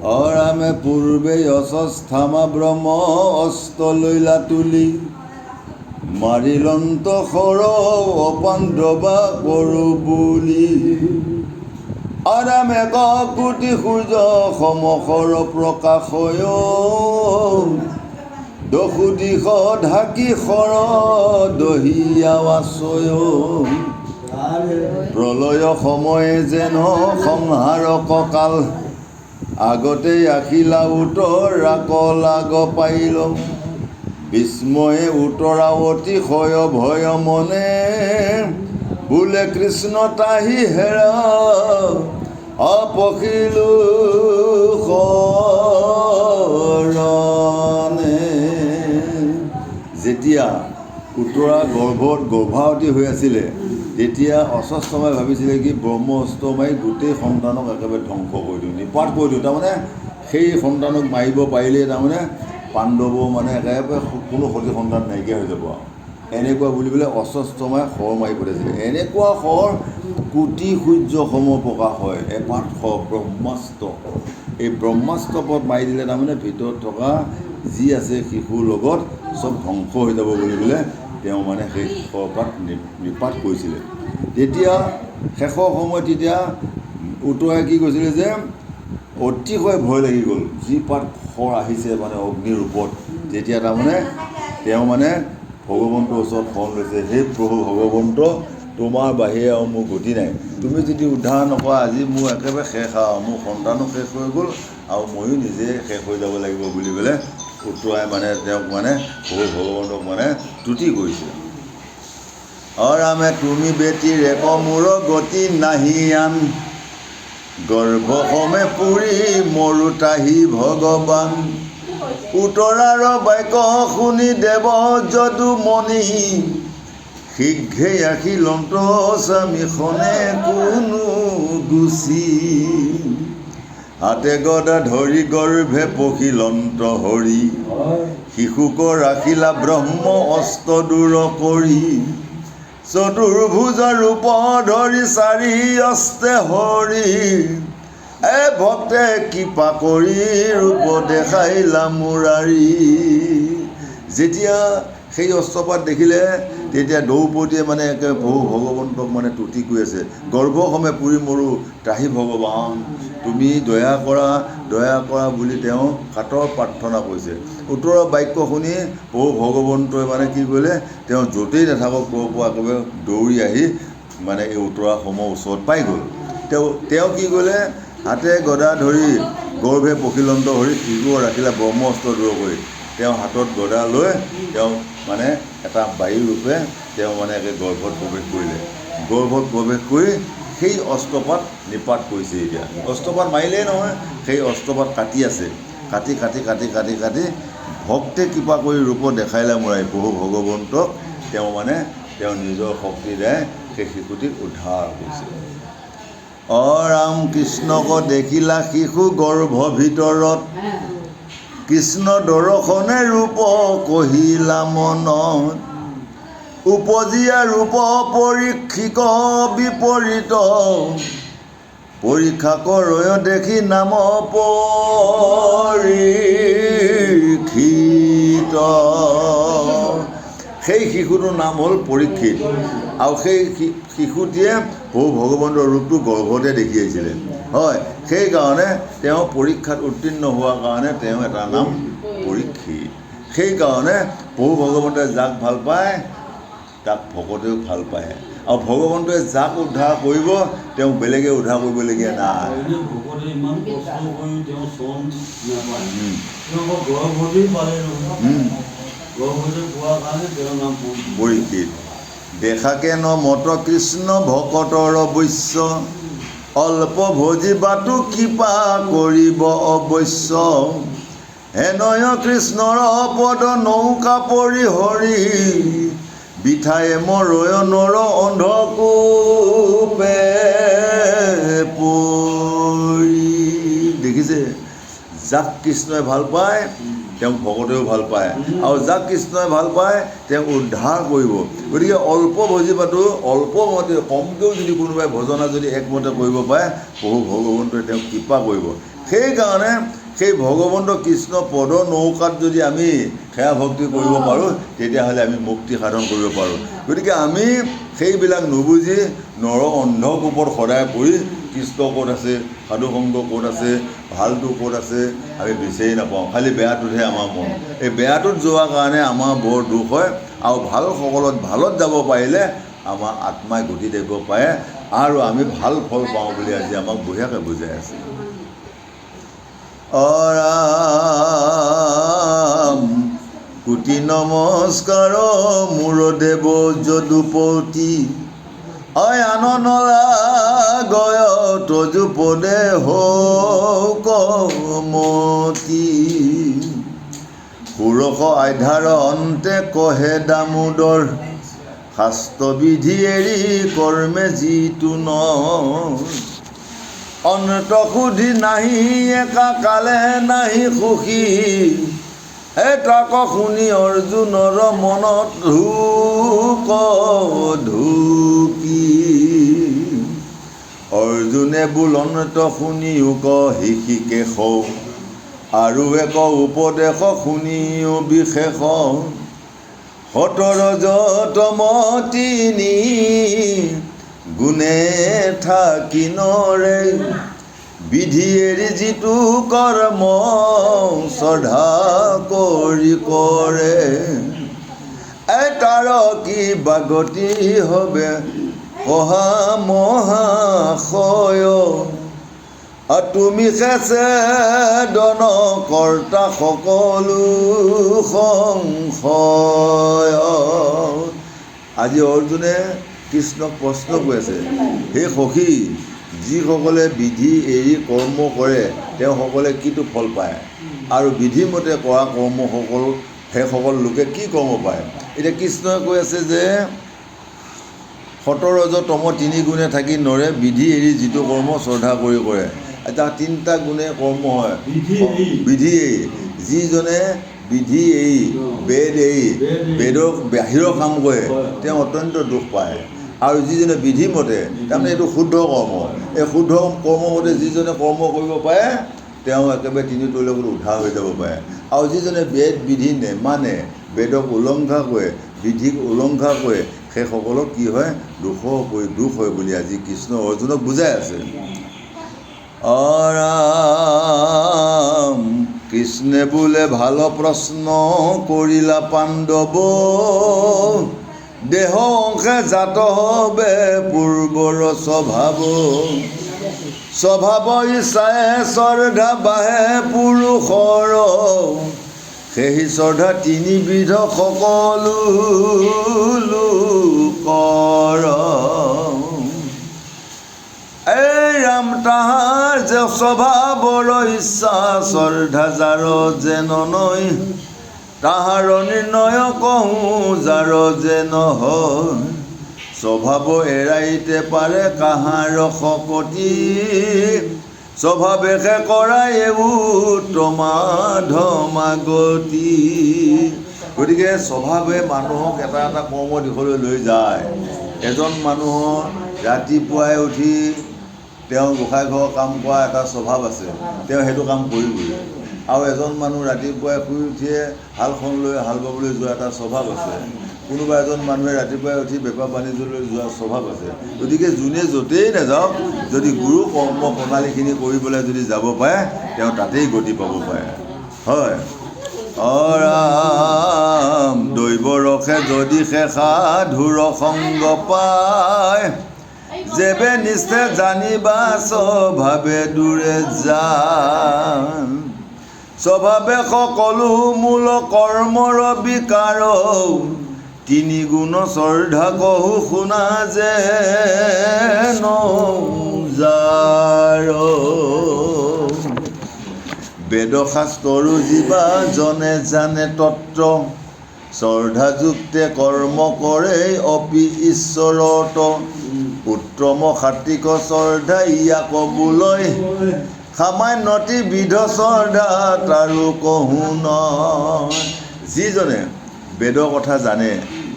অৰামে পূৰ্বে অস্থামা ব্ৰহ্ম অস্ত লৈলা তুলি মাৰিলন্ত সৰ অপাণ্ডবা কৰো বুলি আৰামে কোটি সূৰ্য সমসৰ প্ৰকাশয় দশু দিশ ঢাকি সৰ দহিয়া আচয় প্ৰলয় সময়ে যেন সংহাৰক কাল আগতে আখিলা উত্তৰ ৰাকল আগ পাইল বিস্ময়ে উত্তৰা অতিশয় ভয় মনে বোলে কৃষ্ণ তাহি হেৰা অপখিলো শৰণে। যেতিয়া উত্তৰা গৰ্ভত গৰ্ভাৱতী হৈ আছিলে তেতিয়া অস্বস্থমাই ভাবিছিলে কি ব্ৰহ্ম অস্ত্ৰ মাৰি গোটেই সন্তানক একেবাৰে ধ্বংস কৰি দিওঁ, নিপাত কৰি দিওঁ। তাৰমানে সেই সন্তানক মাৰিব পাৰিলেই তাৰমানে পাণ্ডৱ মানে একেবাৰে কোনো সতি সন্তান নাইকিয়া হৈ যাব আৰু এনেকুৱা বুলি পেলাই অস্বস্থমাই শৰ মাৰি পঠাইছিলে। এনেকুৱা শৰ কোটি সূৰ্য সম প্ৰকাশ হয় এপাত শৰ ব্ৰহ্মাস্ত্ৰ। এই ব্ৰহ্মাস্ত্ৰ পথ মাৰি দিলে তাৰমানে ভিতৰত থকা যি আছে শিশুৰ লগত চব ধ্বংস হৈ যাব বুলি পেলাই তেওঁ মানে সেই শৰপাত নিপাত কৰিছিলে। তেতিয়া শেষৰ সময়ত তেতিয়া উত্তৰাই কি কৈছিলে যে অতিশয় ভয় লাগি গ'ল, যি পাত শৰ আহিছে মানে অগ্নিৰ ৰূপত। তেতিয়া তাৰমানে তেওঁ মানে ভগৱন্তৰ ওচৰত শৰণ লৈছে, হে প্ৰভু ভগৱন্ত তোমাৰ বাহিৰে আৰু মোৰ গতি নাই, তুমি যদি উদ্ধাৰ নকৰা আজি মোৰ একেবাৰে শেষ আৰু মোৰ সন্তানো শেষ হৈ গ'ল আৰু ময়ো নিজে শেষ হৈ যাব লাগিব বুলি পেলাই উত্তৰাই মানে তেওঁক মানে প্ৰভু ভগৱন্তক মানে তুতি কৰিছে। অৰামে তুমি বেটীৰ এক মূৰ গতি নাহি আন গৰ্ভসমে পুৰি মৰু তাহি ভগৱান উত্তৰাৰ বাক্য শুনি দেৱ যদুমণি শীঘ্ৰে আখিলন্ত স্বামীখনে কোনো গুচি হাতে গদা ধৰি গৰ্ভে পখিলন্ত হৰি শিশুক ৰাখিলা ব্ৰহ্ম অস্ত্ৰ দূৰ কৰি চতুৰ্ভুজ ৰূপ ধৰি চাৰি অস্তে হৰি ভক্তে কৃপা কৰি ৰূপ দেখাইলা মুৰাৰী। যেতিয়া সেই অস্ত্ৰপাত দেখিলে তেতিয়া দ্ৰৌপদীয়ে মানে একে প্ৰভু ভগৱন্তক মানে তুতি কৰি আছে, গৰ্ভসমে পুৰি মৰো ত্ৰাহি ভগৱান তুমি দয়া কৰা বুলি তেওঁ কাতৰ প্ৰাৰ্থনা কৰিছে। উত্তৰৰ বাক্য শুনি প্ৰভু ভগৱন্তই মানে কি কৰিলে, তেওঁ য'তেই নাথাকক ক'ৰ পৰা একেবাৰে দৌৰি আহি মানে এই উত্তৰাসমৰ ওচৰত পাই গ'ল। তেওঁ কি কৰিলে, হাতে গদা ধৰি গৰ্ভে পখিলন্ত হৰি শিশুক ৰাখিলে ব্ৰহ্ম অস্ত্ৰ দূৰ কৰি তেওঁ হাতত গদা লৈ তেওঁ মানে এটা বায়ু ৰূপে তেওঁ মানে একে গৰ্ভত প্ৰৱেশ কৰিলে। গৰ্ভত প্ৰৱেশ কৰি সেই অস্ত্ৰপাত নিপাত কৰিছে। এতিয়া অস্ত্ৰপাত মাৰিলেই নহয়, সেই অস্ত্ৰপাত কাটি আছে, কাটি ভক্তে কৃপা কৰি ৰূপ দেখাইলে মুৰাৰী প্ৰভু ভগৱন্তক তেওঁ মানে তেওঁ নিজৰ শক্তি দ্বাৰাই সেই শিশুটিক উদ্ধাৰ কৰিছে। ৰাম কৃষ্ণক দেখিলা শিশু গৰ্ভ ভিতৰত কৃষ্ণ দৰ্শনে ৰূপ কহিলা মনত উপজীয়া ৰূপ পৰীক্ষিক বিপৰীত পৰীক্ষা কৰয় দেখি নাম পৰীক্ষিত। সেই শিশুটোৰ নাম হ'ল পৰীক্ষিত আৰু সেই শিশুটিয়ে প্ৰভু ভগৱন্তৰ ৰূপটো গৰ্ভতে দেখি আহিছিলে। হয়, সেইকাৰণে তেওঁ পৰীক্ষাত উত্তীৰ্ণ হোৱাৰ কাৰণে তেওঁ এটা নাম পৰীক্ষিত। সেইকাৰণে প্ৰভু ভগৱন্তই যাক ভাল পায় তাক ভকতেও ভাল পায় আৰু ভগৱন্তই যাক উদ্ধাৰ কৰিব তেওঁক বেলেগে উদ্ধাৰ কৰিবলগীয়া নাই। পৰীক্ষিত দেখাকে ন মত কৃষ্ণ ভকতৰ অৱশ্য অল্প ভোজি বাটো কৃপা কৰিব অৱশ্য হেনয় কৃষ্ণৰ পদ নৌকা পৰি হৰি বিঠায়ে মৰয় নৰ অন্ধকূপে পৰি। দেখিছে, যাক কৃষ্ণই ভাল পায় তেওঁক ভকতেও ভাল পায় আৰু যাক কৃষ্ণই ভাল পায় তেওঁক উদ্ধাৰ কৰিব। গতিকে অল্প ভজিবাটো অল্পমতে কমকৈও যদি কোনোবাই ভজনা যদি একমতে কৰিব পাৰে প্ৰভু ভগৱন্তই তেওঁক কৃপা কৰিব। সেইকাৰণে সেই ভগৱন্ত কৃষ্ণ পদ নৌকাত যদি আমি সেৱা ভক্তি কৰিব পাৰোঁ তেতিয়াহ'লে আমি মুক্তি সাধন কৰিব পাৰোঁ। গতিকে আমি সেইবিলাক নুবুজি নৰ অন্ধকূপত সদায় পৰি কৃষ্ণ ক'ত আছে, সাধুসংগ ক'ত আছে, ভালটো ক'ত আছে আমি বিচাৰি নাপাওঁ, খালি বেয়াটোতহে আমাৰ মন। এই বেয়াটোত যোৱাৰ কাৰণে আমাৰ বৰ দুখ হয়। আৰু ভালত যাব পাৰিলে আমাৰ আত্মাই গতি দিব পাৰে আৰু আমি ভাল ফল পাওঁ বুলি আজি আমাক বঢ়িয়াকৈ বুজাই আছে। ৰাম কোটি নমস্কাৰ মোৰ দেৱ যদুপতি, আননলা গয় তজুপদে হৌকমতি, ষোড়শ আধ্যায়ৰ অন্তে কহে দামোদৰ, শাস্ত্ৰবিধি এৰি কৰ্মে যিটো ন, অন্ত সুধি নাহি একা কালে নাহি সুখী, তাক শুনি অৰ্জুনৰ মনত ঢুকি, অৰ্জুনে বুলন্ত শুনিও কৃষিকেশ, আৰু এক উপদেশ শুনিও বিশেষ, 17 তিনি গুণে থাকি নৰে, বিধি এৰি যিটো কৰ্ম শ্ৰদ্ধা কৰি কৰে, তাৰ কি বাগতি হবে কহা মহাশয়, তুমি খেছে দন কৰ্তা সকলো সংশয়। আজি অৰ্জুনে কৃষ্ণক প্ৰশ্ন কৰি আছে, হে সখী, যিসকলে বিধি এৰি কৰ্ম কৰে তেওঁসকলে কিটো ফল পায়, আৰু বিধিমতে কৰা কৰ্মসকল সেইসকল লোকে কি কৰ্ম পায়? এতিয়া কৃষ্ণই কৈ আছে যে 17 তিনি গুণে থাকি নৰে, বিধি এৰি যিটো কৰ্ম শ্ৰদ্ধা কৰি কৰে। এতিয়া 3টা গুণে কৰ্ম হয়। বিধি এৰি, যিজনে বিধি এৰি বেদৰ বাহিৰৰ কাম কৰে তেওঁ অত্যন্ত দুখ পায়, আৰু যিজনে বিধিমতে, তাৰমানে এইটো শুদ্ধ কৰ্ম, এই শুদ্ধ কৰ্মমতে যিজনে কৰ্ম কৰিব পাৰে তেওঁ একেবাৰে 3 তৈলকত উদ্ধাৰ হৈ যাব পাৰে। আৰু যিজনে বেদ বিধি নেমানে, বেদক উলংঘা কৰে, বিধিক উলংঘা কৰে, সেইসকলক কি হয়, দুখ হয় বুলি আজি কৃষ্ণ অৰ্জুনক বুজাই আছে। ৰাম কৃষ্ণে বোলে ভাল প্ৰশ্ন কৰিলা পাণ্ডৱ, দেহ অংশে জাত হবে পূৰ্বৰ স্বভাৱ, ইচ্ছাই শ্ৰদ্ধা বাঢ়ে পুৰুষৰ, সেই শ্ৰদ্ধা 3 বিধ সকলো লোকৰ, এই ৰাম তাহাৰ যে স্বভাৱৰ ইচ্ছা শ্ৰদ্ধা যাৰ যেন নয়, তাহাৰ নিৰ্ণয় কহোঁ যাৰ যে নহয়, স্বভাৱ এৰাইতে পাৰে কাহাৰ শকতি, স্বভাৱেশে কৰাই উত্তমাধমাগতি। গতিকে স্বভাৱে মানুহক এটা কৰ্ম দিশলৈ লৈ যায়। এজন মানুহৰ ৰাতিপুৱাই উঠি তেওঁ গোসাঁই ঘৰৰ কাম কৰা এটা স্বভাৱ আছে, তেওঁ সেইটো কাম কৰিবই। আৰু এজন মানুহ ৰাতিপুৱাই শুই উঠিয়ে হালখন লৈ হাল বাবলৈ যোৱা এটা স্বভাৱ আছে। কোনোবা এজন মানুহে ৰাতিপুৱাই উঠি বেপাৰ বাণিজ্যলৈ যোৱাৰ স্বভাৱ আছে। গতিকে যোনে য'তেই নাযাওক, যদি গুৰু কৰ্ম প্ৰণালীখিনি কৰিবলৈ যদি যাব পাৰে তেওঁ তাতেই গতি পাব পাৰে। হয়, ৰাম দৈৱ ৰসে যদি সাধুৰ সংগ পায়, যেবে নিশ্চে জানিবা স্বভাৱে দূৰে যায়, স্বভাৱে সকলো মূল কৰ্মৰ বিকাৰ, 3 গুণ শ্ৰদ্ধা কহো শুনা যে যাৰ, বেদশাস্ত্ৰৰো যিবা জনে জানে তত্ত্ব, শ্ৰদ্ধাযুক্তে কৰ্ম কৰে অপি ঈশ্বৰত, উত্তম সাত্বিক শ্ৰদ্ধা ইয়াক বোলৈ, সামান্যতি বিধ শ্ৰদ্ধা তাৰো কহো ন। যিজনে বেদৰ কথা জানে,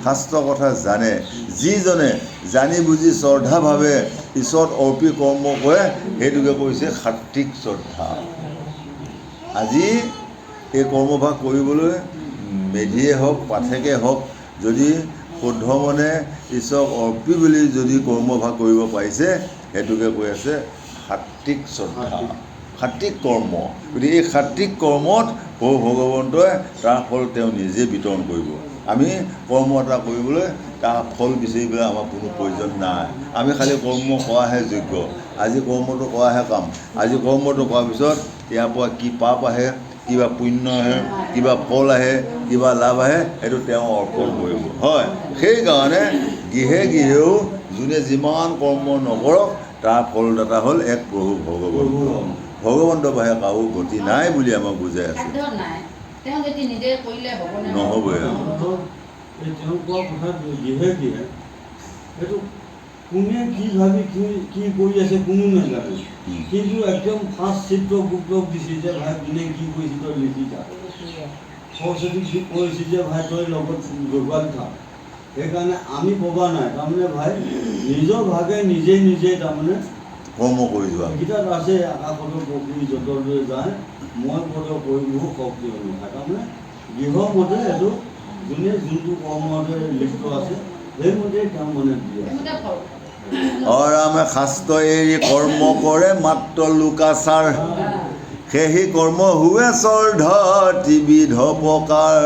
শাস্ত্ৰ কথা জানে, যিজনে জানি বুজি শ্ৰদ্ধাভাৱে ঈশ্বৰত অৰ্পি কৰ্ম কৰে সেইটোকে কৈছে সাত্বিক শ্ৰদ্ধা। আজি এই কৰ্মভাগ কৰিবলৈ মেধিয়ে হওক পাঠেকে হওক যদি শুদ্ধ মনে ঈশ্বৰক অৰ্পি বুলি যদি কৰ্মভাগ কৰিব পাৰিছে সেইটোকে কৈ আছে সাত্বিক শ্ৰদ্ধা, সাত্বিক কৰ্ম। গতিকে এই সাত্বিক কৰ্মত প্ৰভু ভগৱন্তই তাৰ ফল তেওঁ নিজে বিতৰণ কৰিব। আমি কৰ্ম এটা কৰিবলৈ তাৰ ফল বিচাৰি পেলাই আমাৰ কোনো প্ৰয়োজন নাই। আমি খালি কৰ্ম কৰাহে যোগ্য। আজি কৰ্মটো কৰাহে কাম। আজি কৰ্মটো কৰাৰ পিছত ইয়াৰ পৰা কি পাপ আহে, কিবা পুণ্য আহে, কিবা ফল আহে, কিবা লাভ আহে, সেইটো তেওঁ অৰ্পণ কৰিব। হয়, সেইকাৰণে গৃহে গৃহেও যোনে যিমান কৰ্ম নকৰক তাৰ ফলদাতা হ'ল এক প্ৰভু ভগৱন্ত। ভগৱন্তৰ বাহিৰে কাৰো গতি নাই বুলি আমাক বুজাই আছে। নহ'বই কোনে কি ভাবি কি কৰি আছে কোনো নাজানে, কিন্তু একদম ফাৰ্ষ্ট চিত্ৰ গুপ্তক দিছে যে ভাই কোনে কি কৰিছে তই লিখি থাক। সৰস্বতীক কৈছে যে ভাই তই লগত যোগান থাক। সেইকাৰণে আমি ক'বা নাই, তাৰমানে ভাই নিজৰ ভাগে নিজে তাৰমানে কৰ্ম কৰি যোৱা। গীতাত আছে আকাশত পক্ষী যতলৈ যায় মই পদ কৰিব শক্তি অনুসায়। তাৰমানে গৃহমতে এইটো যোনে যোনটো কৰ্মতে লিপ্ত আছে সেইমতে তেওঁ মানে দিয়ে। অৰামে শাস্ত্ৰ এৰি কৰ্ম কৰে মাত্ৰ লোকাচাৰ, সেহি কৰ্ম হুৱে শ্ৰদ্ধা ত্ৰিবিধ প্ৰকাৰ।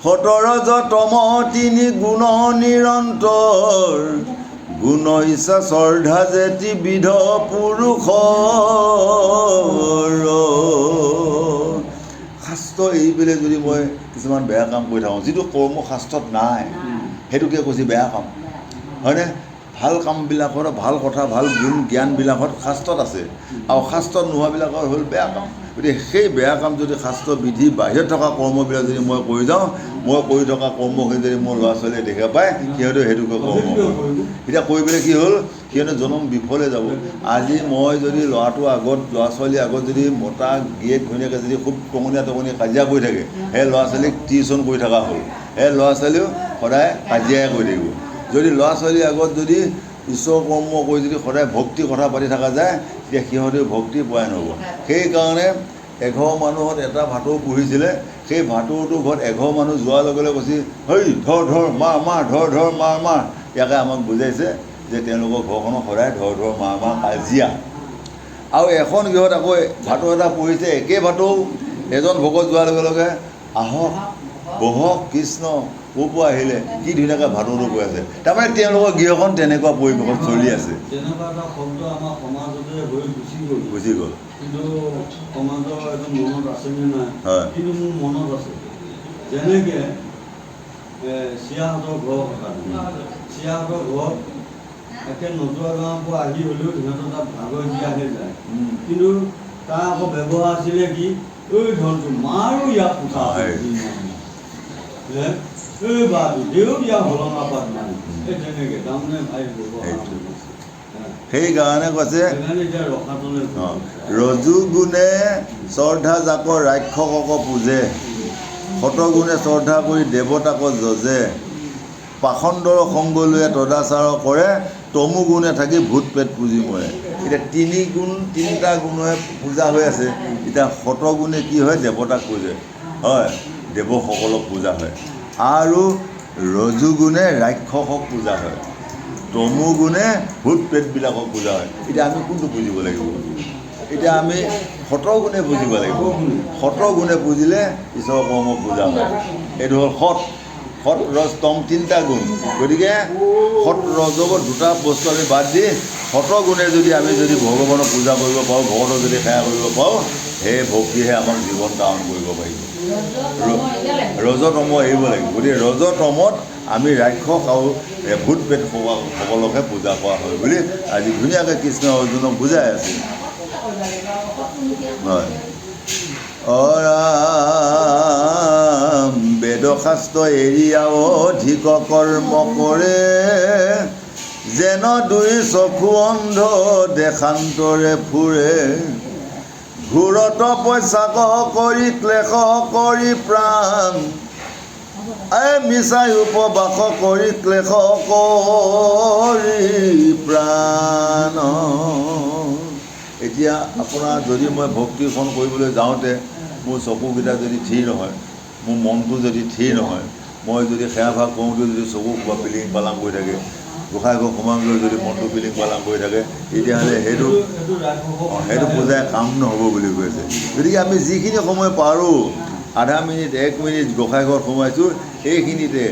17 তম 3 গুণ নিৰন্তৰ, গুণ ইচ্ছা শ্ৰদ্ধা যে ত্ৰিবিধ পুৰুষৰ। শাস্ত্ৰ এৰি পেলাই যদি মই কিছুমান বেয়া কাম কৰি থাকোঁ, যিটো কৰ্ম শাস্ত্ৰত নাই সেইটোকে কৈছে বেয়া কাম, হয়নে? ভাল কামবিলাকত ভাল কথা ভাল গুণ জ্ঞানবিলাকত শাস্ত্ৰত আছে, আৰু শাস্ত্ৰত নোহোৱাবিলাকৰ হ'ল বেয়া কাম। গতিকে সেই বেয়া কাম যদি শাস্ত্ৰ বিধি বাহিৰত থকা কৰ্মবিলাক যদি মই কৰি যাওঁ, মই কৰি থকা কৰ্মখিনি যদি মোৰ ল'ৰা ছোৱালীয়ে দেখা পায় সিহঁতে সেইটোকে কৰ্ম কৰিব। এতিয়া কৰি পেলাই কি হ'ল, সিহঁতে জনম বিফলে যাব। আজি মই যদি ল'ৰাটোৰ আগত ল'ৰা ছোৱালীৰ আগত যদি মতা গিৰিয়েক ঘৈণীয়েকে যদি খুব টঙনীয়া কাজিয়া কৰি থাকে, সেই ল'ৰা ছোৱালীক টিউশ্যন কৰি থকা হ'ল, সেই ল'ৰা ছোৱালীও সদায় কাজিয়াই কৰি থাকিব। যদি ল'ৰা ছোৱালীৰ আগত যদি ঈশ্বৰ কৰ্ম কৰি যদি সদায় ভক্তিৰ কথা পাতি থকা যায় তেতিয়া সিহঁতেও ভক্তি পোৱাই নহ'ব। সেইকাৰণে 11 মানুহত এটা ভাটৌ পুহিছিলে, সেই ভাটৌটোৰ ঘৰত 11 মানুহ যোৱাৰ লগে লগে কৈছে হেই ধৰ ধৰ মাৰ মাৰ ধৰ ধৰ মাৰ মাৰ। ইয়াকে আমাক বুজাইছে যে তেওঁলোকৰ ঘৰখনত সদায় ধৰ ধৰ মাৰ মাৰ কাজিয়া। আৰু এখন গৃহত আকৌ ভাটৌ এটা পুহিছে, একে ভাটৌ এজন ভকত যোৱাৰ লগে লগে আহক বহক কৃষ্ণ ক'ৰ পৰা আহিলে, কি ধুনীয়াকৈ ভাটৌটো কৈ আছে। তাৰমানে তেওঁলোকৰ গৃহখন তেনেকুৱা পৰিৱেশত চলি আছে। তেনেকুৱা এটা শব্দ আমাৰ সমাজতে হৈ গুচি গ'ল, কিন্তু সমাজৰ এইটো মনত আছেনে নাই, কিন্তু মোৰ মনত আছে। যেনেকৈ চিয়াহঁতৰ ঘৰ কথা, চিয়াহঁতৰ ঘৰ একে নতুৱা গাঁৱৰ পৰা আহি হ'লেও সিহঁতৰ তাত ভাগৰ জীয়াহে যায়, কিন্তু তাৰ আকৌ ব্যৱহাৰ আছিলে কি, এই ধনটো মাৰো ইয়াক পোতা এই বাবু দেও ইয়াৰ হলঙা পাত নাই, এই তেনেকৈ তাৰমানে ভাই ব্যৱহাৰ। সেইকাৰণে কৈছে ৰজু গুণে শ্ৰদ্ধা জাকৰ ৰাক্ষকক পূজে, শতগুণে শ্ৰদ্ধা কৰি দেৱতাক যজে, পাখণ্ডৰ সংগ লৈ তদাচাৰ কৰে, তমু গুণে থাকি ভূত পেট পুজি মৰে। এতিয়া 3 গুণ 3টা গুণে পূজা হৈ আছে। এতিয়া শতগুণে কি হয়, দেৱতাক পূজে, হয় দেৱসকলক পূজা হয়, আৰু ৰজুগুণে ৰাক্ষসক পূজা হয়, তমু গুণে ভূত প্ৰেতবিলাকক পূজা হয়। এতিয়া আমি কোনটো পুজিব লাগিব? এতিয়া আমি শতগুণে পুজিব লাগিব। শতগুণে পুজিলে ঈশ্বৰৰ কৰ্ম পূজা হয়। এইটো হ'ল সৎ ৰজ তম 3টা গুণ। গতিকে সৎ ৰজগত 2টা বস্তু আমি বাদ দি শতগুণে যদি আমি যদি ভগৱানক পূজা কৰিব পাৰোঁ, ভগৱানক যদি সেৱা কৰিব পাৰোঁ, সেই ভক্তিহে আমাক জীৱন ধাৰণ কৰিব পাৰিব। ৰজতম এৰিব লাগিব। গতিকে ৰজতমত আমি ৰাক্ষস আৰু ভূত প্ৰেত সকলকহে পূজা কৰা হয় বুলি আজি ধুনীয়াকৈ কৃষ্ণ অৰ্জুনক বুজাই আছে। হয়, বেদশাস্ত্ৰ এৰিয়া অধিক কৰ্ম কৰে, যেন 2 চকু অন্ধ দেশান্তৰে ফুৰে, ঘূৰত পইচা কৰি ক্লেশ কৰি প্ৰাণ, মিছাই উপবাস কৰি ক্লেশ কৰি প্ৰাণ। এতিয়া আপোনাৰ যদি মই ভক্তিখন কৰিবলৈ যাওঁতে মোৰ চকুকেইটা যদি থিৰ নহয়, মোৰ মনটো যদি থিৰ নহয়, মই যদি সেৱা ভাগ কৰোঁতে যদি চকু কিবা পিলিং পালাং কৰি থাকে, গোঁসাই ঘৰ সোমাবলৈ যদি মনটো পিলিং পালাং কৰি থাকে, তেতিয়াহ'লে সেইটো পূজাই কাম নহ'ব বুলি কৈছে। গতিকে আমি যিখিনি সময় পাৰোঁ, আধা মিনিট 1 মিনিট গোঁসাই ঘৰত সোমাইছোঁ, এইখিনিতে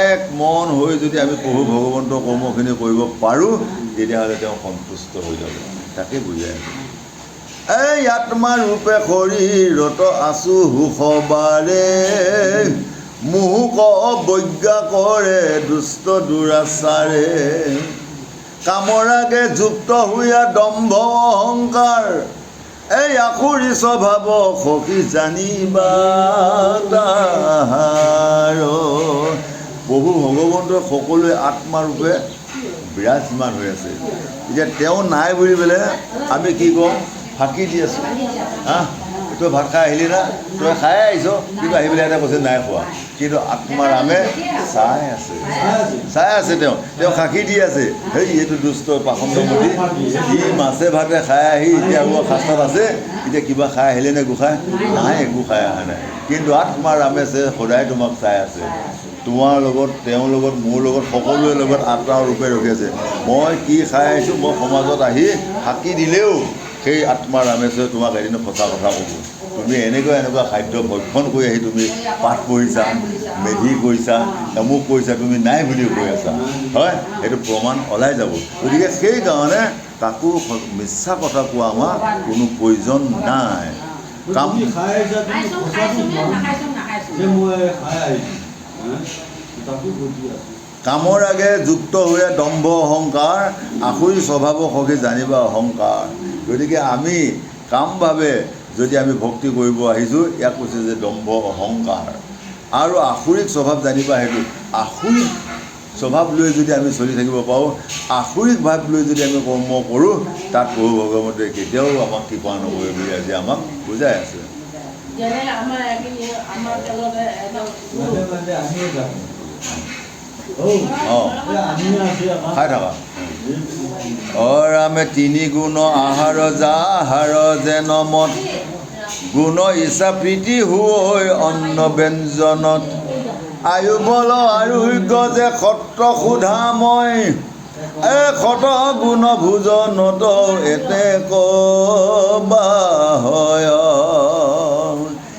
এক মন হৈ যদি আমি প্ৰভু ভগৱন্তৰ কৰ্মখিনি কৰিব পাৰোঁ, তেতিয়াহ'লে তেওঁ সন্তুষ্ট হৈ যাব। তাকে বুজাই আছোঁ। এই আত্মা ৰূপে শৰীৰত আছোঁ সুখবাৰে, মোহক অৱজ্ঞা কৰে দুষ্ট দুৰাচাৰে, কামৰাগে যুক্ত হোৱা দম্ভ অহংকাৰ, এই আখুৰি স্বভাৱ সখী জানিবা তাহাৰ। প্ৰভু ভগৱন্তৰ সকলোৱে আত্মাৰূপে বিৰাজমান হৈ আছে। এতিয়া তেওঁ নাই বুলি পেলাই আমি কি কওঁ, ফাঁকি দি আছোঁ। তই ভাত খাই আহিলি না, তই খাই আহিছ, কিন্তু আহি পেলাই এটা কৈছে নাই খোৱা, কিন্তু আত্মাৰামে চাই আছে। তেওঁ সাক্ষী দি আছে, সেই এইটো দুষ্ট পাখণ্ডমতি, সি মাছে ভাতে খাই আহি এতিয়া আৰু শাস্ত্ৰত আছে, এতিয়া কিবা খাই আহিলে নে গোসাঁই? নাই, একো খাই অহা নাই, কিন্তু আত্মাৰামে সদায় তোমাক চাই আছে। তোমাৰ লগত, তেওঁৰ লগত, মোৰ লগত, সকলোৰে লগত আত্মাৰ ৰূপে ৰখি আছে। মই কি খাই আহিছোঁ, মই সমাজত আহি সাক্ষী দিলেও সেই আত্মা ৰামেশ্বৰে তোমাক এদিন সঁচা কথা ক'ব, তুমি এনেকুৱা খাদ্য ভক্ষণ কৰি আহি তুমি পাঠ পঢ়িছা, মেধি কৰিছা, অমুক কৰিছা, তুমি নাই বুলি কৈ আছা, হয়? সেইটো প্ৰমাণ ওলাই যাব। গতিকে সেইকাৰণে কাকো মিছা কথা কোৱা আমাৰ কোনো প্ৰয়োজন নাই। কামৰ আগে যুক্ত হৈ দম্ভ অহংকাৰ, আখুৰি স্বভাৱ সখী জানিবা অহংকাৰ। গতিকে আমি কামভাৱে যদি আমি ভক্তি কৰিব আহিছোঁ, ইয়াক কৈছে যে দম্ভ অহংকাৰ আৰু আসুৰিক স্বভাৱ জানিবা। সেইটো আসুৰিক স্বভাৱ লৈ যদি আমি চলি থাকিব পাৰোঁ, আসুৰিক ভাৱ লৈ যদি আমি কৰ্ম কৰোঁ, তাত প্ৰভু ভগৱন্তে কেতিয়াও আমাক কৃপা নকৰে বুলি আজি আমাক বুজাই আছে। খাই থাকা। ৰামে 3 গুণ আহাৰ যাহাৰ যেন মত, গুণ ইচ্ছা প্ৰীতি হৈ অন্ন ব্যঞ্জনত, আয়ু বল আৰোগ্য যে সত্ৰ সুধাময়, শত গুণ ভোজনত এতে কবা হয়।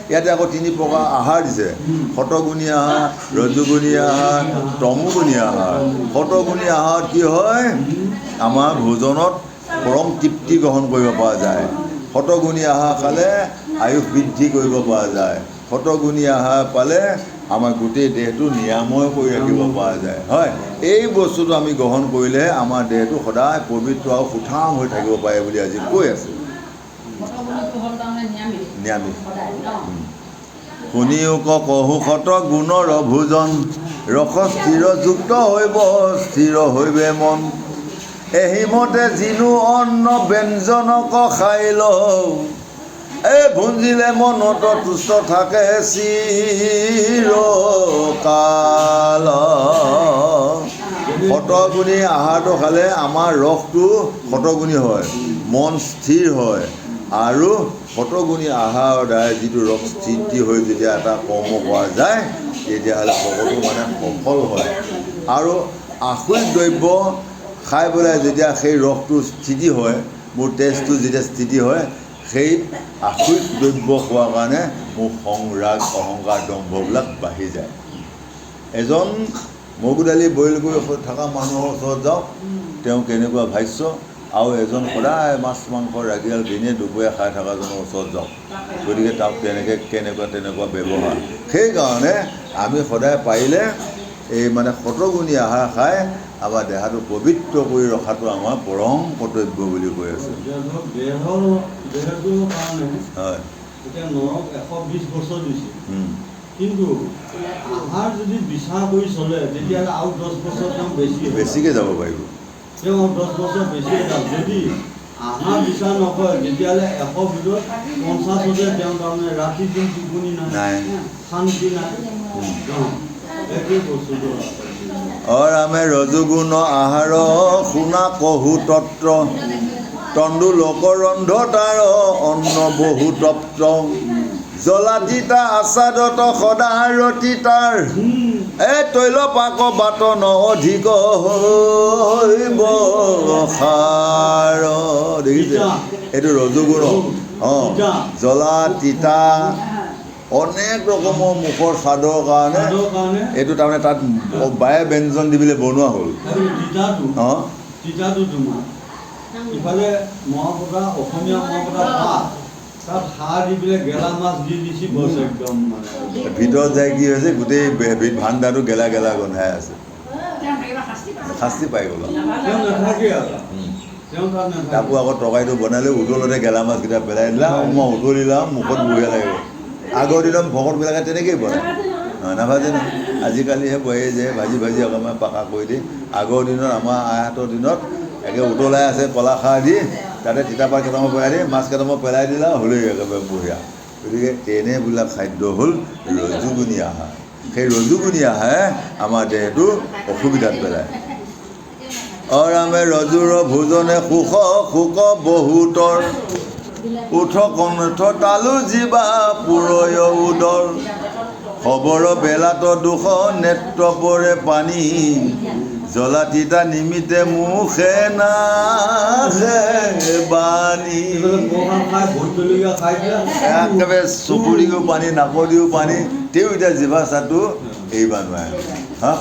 ইয়াতে আকৌ 3 প্ৰকাৰ আহাৰ দিছে, শতগুণী আহাৰ, ৰজগুণী আহাৰ, তমোগুণী আহাৰ। শতগুণী আহাৰ কি হয়? আমাৰ ভোজনত পৰম তৃপ্তি গ্ৰহণ কৰিব পৰা যায়। শতগুণী আহাৰ খালে আয়ুস বৃদ্ধি কৰিব পৰা যায়। শতগুণী আহাৰ পালে আমাৰ গোটেই দেহটো নিৰাময় কৰি ৰাখিব পৰা যায়, হয়? এই বস্তুটো আমি গ্ৰহণ কৰিলেহে আমাৰ দেহটো সদায় পবিত্ৰ আৰু সুঠাম হৈ থাকিব পাৰে বুলি আজি কৈ আছে। নিৰামিষ। শুনিও কহু শত গুণৰ ভোজন, ৰস স্থিৰ যুক্ত হৈব স্থিৰ হৈবে মন, এহিমতে যিনো অন্ন ব্যঞ্জনক খাই লওঁ, ভুঞ্জিলে মনত তুষ্ট থাকে চিৰকাল। শতগুণী আহাৰটো খালে আমাৰ ৰসটো শতগুণী হয়, মন স্থিৰ হয়, আৰু শতগুণী আহাৰৰ দ্বাৰা যিটো ৰস স্থিতি হৈ যেতিয়া এটা কৰ্ম কৰা যায়, তেতিয়াহ'লে সকলো সফল হয়। আৰু আসুৰিক দ্ৰব্য খাই পেলাই যেতিয়া সেই ৰসটো স্থিতি হয়, মোৰ তেজটো যেতিয়া স্থিতি হয়, সেই আসুৰিক দ্ৰব্য খোৱাৰ কাৰণে মোৰ সংৰাগ অহংকাৰ দম্ভবিলাক বাঢ়ি যায়। এজন মগু দালি বইল কৰি থকা মানুহৰ ওচৰত যাওক, তেওঁ কেনেকুৱা ভাষ্য, আৰু এজন সদায় মাছ মাংস ৰাগিয়াল দিনে দুপৰীয়া খাই থকাজনৰ ওচৰত যাওক, গতিকে তাক তেনেকুৱা ব্যৱহাৰ। সেইকাৰণে আমি সদায় পাৰিলে এই শতগুণী আহাৰ খাই আমাৰ দেহাটো পবিত্ৰ কৰি ৰখাটো আমাৰ পৰম কৰ্তব্য বুলি কৈ আছে। হয়। এতিয়া নৰক 120 বছৰ দিছে, কিন্তু আহাৰ যদি বিচাৰ কৰি চলে, তেতিয়াহ'লে আৰু 10 বছৰ তেওঁ বেছিকৈ যাব পাৰিব। তেওঁ 10 বছৰ বেছিকৈ যাব। যদি আহাৰ বিচাৰ নকৰে, তেতিয়াহ'লে 100 ভিতৰত 50 তেওঁ তাৰমানে ৰাতি দিন টোপনি নাই, শান্তি নাই। একেই বস্তুটো অৰামে ৰজুগুণ আহাৰ শুনা কহু তত্ত্ৰ তণ্ডু লোকৰন্ধ তাৰ অন্ন বহু তপ্ত জ্বলা তিতা আচাদত সদা ৰতি তাৰ তৈল পাক বাট ন অধিক হৈব সাৰ দেখিছে এইটো ৰজুগুণ অঁ জ্বলা তিতা অনেক ৰকমৰ মুখৰ স্বাদৰ কাৰণে এইটো তাৰমানে তাত বায়ে ব্যঞ্জন দি পেলাই বনোৱা হ'ল অঁ তিতাটো তোমাৰ ইফালে মহাপতা অসমীয়া মহাপতা ভাত তাত সাৰ দি পেলাই গেলা মাছ দি দিছি বছ একদম মানে ভিতৰত যায় কি হৈছে গোটেই ভাণ্ডাৰটো গেলা গেলা গোন্ধাই আছে শাস্তি পাই গ'ল তেওঁ নাথাকে আৰু তেওঁ তাত নাথাকে তাকো আকৌ তৰকাৰীটো বনালে উতলতে গেলা মাছকেইটা পেলাই দিলা মই উতলিলাম মুখত বঢ়িয়া লাগিব আগৰ দিনত ভকতবিলাকে তেনেকৈয়ে বনায় নাভাজে নহয় আজিকালিহে বহে যে ভাজি ভাজি অকণমান পাকা কৰি দিয়ে আগৰ দিনত আমাৰ আইহঁতৰ দিনত একে উতলাই আছে কলা খাৰ দি তাতে তিতাপাত কেইটামান পেলাই দি মাছ কেইটামান পেলাই দিলা হ'লেই একেবাৰে বঢ়িয়া গতিকে তেনেবিলাক খাদ্য হ'ল ৰজুগুণী আহাৰ সেই ৰজুগুণী আহাৰে আমাৰ দেহটো অসুবিধাত পেলায় অৰামে ৰজুৰ ভোজনে সুখ সুখ বহুতৰ উঠ কণ্ঠ তালু জীৱা পুৰয় উদৰ খবৰ বেলাত দুখ নেত্ৰ পৰে পানী জ্বলা তিতা নিমিতে মুখে নাখে বাণী একেবাৰে চকুৰিও পানী নাকদিও পানী তেওঁ এতিয়া জিভা চাহটো এৰিব নোৱাৰে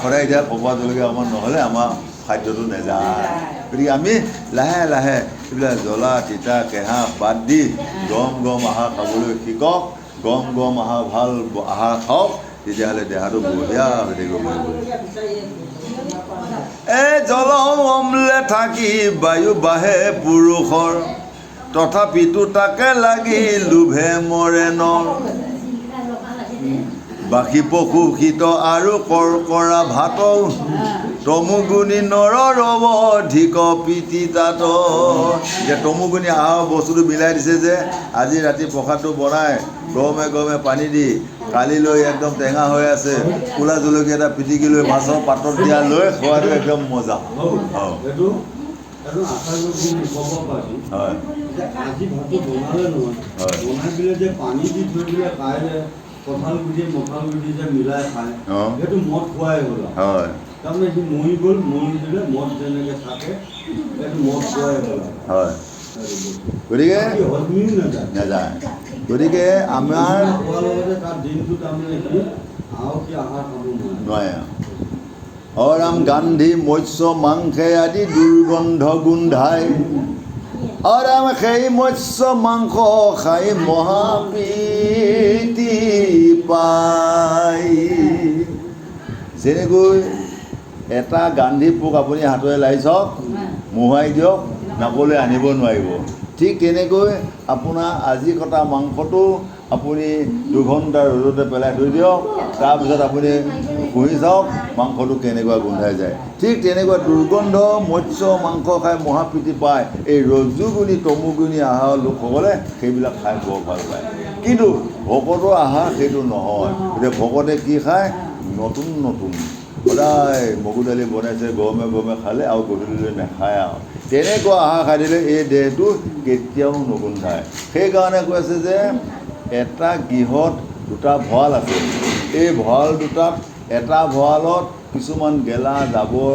সদায় এতিয়া পপোৱা জলকীয়া অকণমান নহ'লে আমাৰ খাদ্যটো নাযায় গতিকে আমি লাহে লাহে এইবিলাক জ্বলা তিতা কেঁহা বাদ দি গৰম গৰম আহাৰ খাবলৈ শিকক গৰম গৰম আহাৰ ভাল আহাৰ খাওক তেতিয়াহ'লে দেহাটো বঢ়িয়া হৈ থাকিব পাৰিব জল অম্লে থাকি বায়ু বাঢ়ে পুৰুষৰ তথাপিতো তাকে লাগি লোভে মৰে নৰ বাকী পশু শীত আৰু কৰকৰা ভাত তমুগুণী নৰ ৰব অধিক প্ৰীতি তাত যে তমুগুণী আহাৰ বস্তুটো মিলাই দিছে যে আজি ৰাতি প্ৰসাদটো বনাই গৰমে গৰমে পানী দি কালিলৈ একদম টেঙা হৈ আছে ক'লা জলকীয়া এটা পিটিকি লৈ মাছৰ পাতত দিয়া লৈ খোৱাটো একদম মজা হয় আজি ভাতটো বনালে নহয় বনাই পেলাই যে পানী দি থৈ পেলাই কাইলৈ কঁঠাল গুটি যে মিলাই খায় সেইটো মদ খোৱাই গ'ল হয় তাৰমানে সি মৰি গ'ল মৰি দিলে মদ যেনেকৈ থাকে সেইটো মদ খোৱাই গ'ল হয় গতিকে হজমিও নাযায় গতিকে আমাৰ খোৱাৰ লগতে তাৰ দিনটো তাৰমানে সি আৰু কি আহাৰ খাব নোৱাৰে অৰাম গান্ধী মৎস্য মাংসে আদি দুৰ্গন্ধ গোন্ধাই অৰাম সেই মৎস্য মাংস খাই মহাপ্ৰীতি পাই যেনেকৈ এটা গান্ধী পোক আপুনি হাতেৰে লাৰি চাওক মোহাই দিয়ক নাকলৈ আনিব নোৱাৰিব ঠিক তেনেকৈ আপোনাৰ আজি কটা মাংসটো আপুনি দুঘণ্টা ৰ'দতে পেলাই থৈ দিয়ক তাৰপিছত আপুনি পুহি চাওক মাংসটো কেনেকুৱা গোন্ধাই যায় ঠিক তেনেকুৱা দুৰ্গন্ধ মৎস্য মাংস খাই মহাপ্ৰীতি পায় এই ৰজুগুণী তমুগুণী আহাৰ লোকসকলে সেইবিলাক খাই বৰ ভাল পায় কিন্তু ভকতৰ আহাৰ সেইটো নহয় এতিয়া ভকতে কি খায় নতুন নতুন সদায় মগু দালি বনাইছে গৰমে গৰমে খালে আৰু গধূলিলৈ নাখায় আৰু তেনেকুৱা আহাৰ খাই দিলে এই দেহটো কেতিয়াও নুগোন্ধায় সেইকাৰণে কৈছে যে এটা গৃহত দুটা ভঁৰাল আছে এই ভঁৰাল দুটাত এটা ভঁৰালত কিছুমান গেলা জাবৰ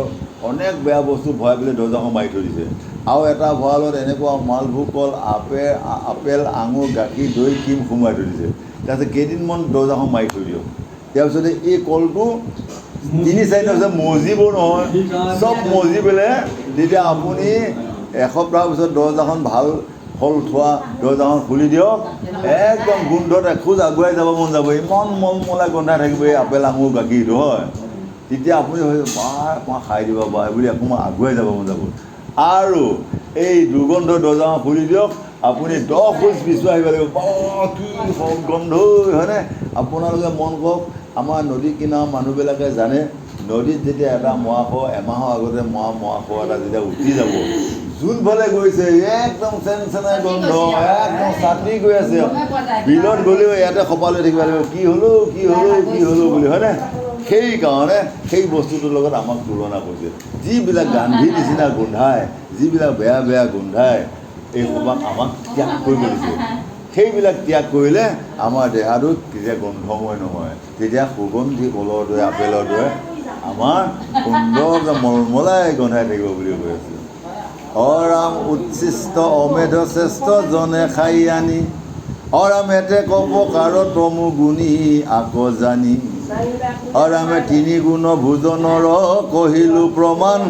অনেক বেয়া বস্তু ভৰাই পেলাই দৰ্জাখন মাৰি থৈ দিছে আৰু এটা ভঁৰালত এনেকুৱা মালভোগ কল আপেল আঙুৰ গাখীৰ দৈ ক্ৰীম সোমোৱাই থৈ দিছে তাৰপিছত কেইদিনমান দৰ্জাখন মাৰি থৈ দিয়ক তাৰপিছতে এই কলটো 3-4 দিনৰ পিছত মজিব নহয় চব মজি পেলাই তেতিয়া আপুনি এসপ্তাহৰ পিছত দৰ্জাখন ভাল ফল থোৱা দৰ্জাখন খুলি দিয়ক একদম গোন্ধত এখোজ আগুৱাই যাব মন যাব ইমান মলমলাই গোন্ধাই থাকিব এই আপেল আঙুৰ গাখীৰটো হয় তেতিয়া আপুনি ভাবিব মই খাই দিব পাৰে বুলি অকণমান আগুৱাই যাব মন যাব আৰু এই দুৰ্গন্ধ দৰ্জাখন খুলি দিয়ক আপুনি 10 খোজ পিছুৱাই আহিব লাগিব কি গন্ধ হয়নে আপোনালোকে মন কৰক আমাৰ নদী কিনাৰৰ মানুহবিলাকে জানে নদীত যেতিয়া এটা মহাশয় এমাহৰ আগতে মহাশয় এটা যেতিয়া উঠি যাব যোনফালে গৈছে একদম চেনচেনাই গন্ধ একদম চাটনি গৈ আছে বিলত গ'লেও ইয়াতে খপা লৈ থাকিব লাগিব কি হ'লো বুলি হয়নে সেইকাৰণে সেই বস্তুটোৰ লগত আমাক তুলনা কৰিছে। যিবিলাক গান্ধীৰ নিচিনা গোন্ধায়, যিবিলাক বেয়া বেয়া গোন্ধায়, এই সভাক আমাক ত্যাগ কৰিব দিছে। সেইবিলাক ত্যাগ কৰিলে আমাৰ দেহাটো তেতিয়া গোন্ধময় নহয়, তেতিয়া সুগন্ধি কলৰ দৰে আপেলৰ দৰে আমাৰ সুন্দৰকৈ মলমলাই গোন্ধাই থাকিব বুলি কৈ আছে। অৰাম উচ্ছিষ্ট অমেধ শ্ৰেষ্ঠ জনে খাই আনি, অৰামেতে কপকাৰ তমু গুণী আকৌ জানি, অৰামে তিনি গুণ ভোজনৰ কহিলো প্ৰমাণ,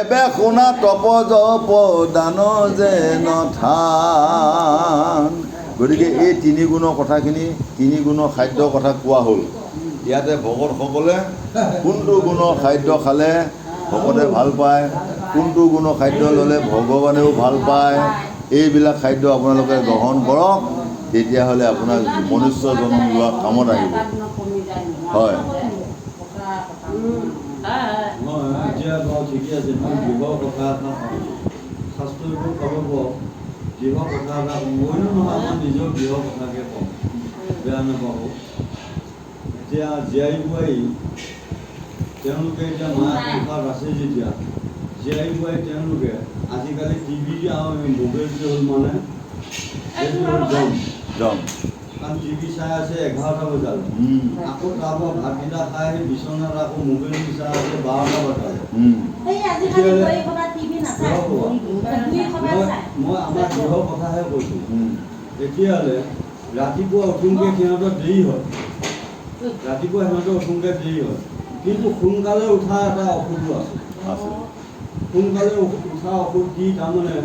এবে শুনা তপ জপ দান যেন থান। গতিকে এই তিনি গুণৰ কথাখিনি, তিনি গুণৰ খাদ্যৰ কথা কোৱা হ'ল। ইয়াতে ভকতসকলে কোনটো গুণৰ খাদ্য খালে ভকতে ভাল পায়, কোনটো গুণৰ খাদ্য ল'লে ভগৱানেও ভাল পায়, এইবিলাক খাদ্য আপোনালোকে গ্ৰহণ কৰক, তেতিয়াহ'লে আপোনাৰ মনুষ্য জন্ম লোৱা কামত আহিব। হয়, এতিয়া বাৰু ঠিকে আছে। মই গৃহৰ কথা এটা শাস্ত্ৰবোৰ ক'ব পাৰোঁ, গৃহৰ কথা এটা ময়ো নহয়, আমাৰ নিজৰ গৃহৰ কথাকে কওঁ, বেয়া নাপাব। এতিয়া জীয়াই বোৱাৰী তেওঁলোকে এতিয়া মাৰ সংসাৰত আছে যেতিয়া, জীয়াই বোৱাৰী তেওঁলোকে আজিকালি টিভি আৰু মোবাইল যে হ'ল মানে সেইটো হ'ল জম। কাৰণ টিভি চাই আছে 11টা বজাত, আকৌ তাৰপৰা ভাতকেইটা খাই সেই বিচনাত আকৌ মোবাইল চাই আছে 12টা বজাত। মই আমাৰ গৃহৰ কথাহে কৈছোঁ। তেতিয়াহ'লে ৰাতিপুৱা উঠোঁতে সিহঁতৰ দেৰি হয়, ৰাতিপুৱা সিহঁতৰ উঠোঁতে দেৰি হয়, কিন্তু সোনকালে উঠা এটা ঔষধো আছে। সোনকালে উঠা ঔষধ কি, তাৰমানে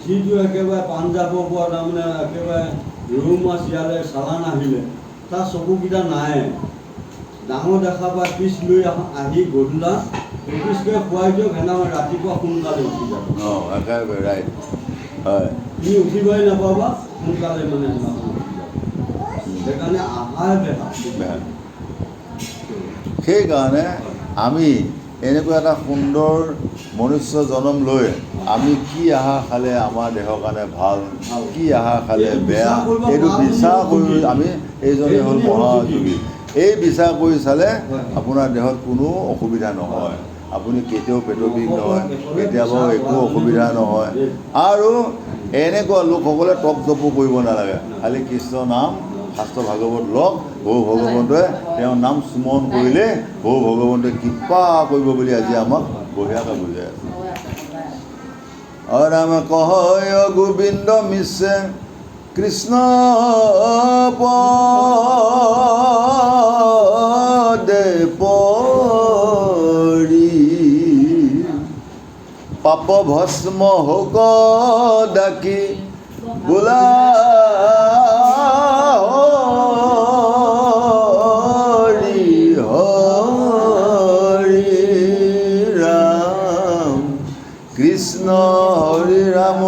যিটো একেবাৰে পাঞ্জাৱৰ পৰা তাৰমানে একেবাৰে ৰৌ মাছ ইয়ালৈ চালান আহিলে তাৰ চকুকেইটা নাই, ডাঙৰ দেখা পাই পিছ লৈ আহি গধূলা অফিচকৈ খুৱাই দিয়ক, সেনেকৈ ৰাতিপুৱা সোনকালে উঠি যাব। একেবাৰে ৰাইট। হয়, তুমি উঠিবই নাপাবা, সোনকালে মানে উঠি যাব। সেইকাৰণে আহাৰ বেয়া। সেইকাৰণে আমি এনেকুৱা এটা সুন্দৰ মনুষ্য জন্ম লৈ আমি কি আহাৰ খালে আমাৰ দেহৰ কাৰণে ভাল, কি আহাৰ খালে বেয়া, এইটো বিচাৰ কৰি আমি, এইজনেই হ'ল মহাযোগী। এই বিচাৰ কৰি চালে আপোনাৰ দেহত কোনো অসুবিধা নহয়, আপুনি কেতিয়াও পেটৰ বিষ নহয়, কেতিয়াবা একো অসুবিধা নহয়। আৰু এনেকুৱা লোকসকলে তপ জপো কৰিব নালাগে, খালি কৃষ্ণ নাম শাস্ত্ৰ ভাগৱত লওক, বহু ভগৱন্তই তেওঁৰ নাম স্মৰণ কৰিলে বহু ভগৱন্তই কৃপা কৰিব বুলি আজি আমাক বঢ়িয়াকৈ বুজাই আছে। ৰাম কহয় গোবিন্দ মিছে কৃষ্ণ পদে পৰি, পাপ ভস্ম হোক ডাকি বোলা হৰি হৰি ৰাম কৃষ্ণ হৰি ৰাম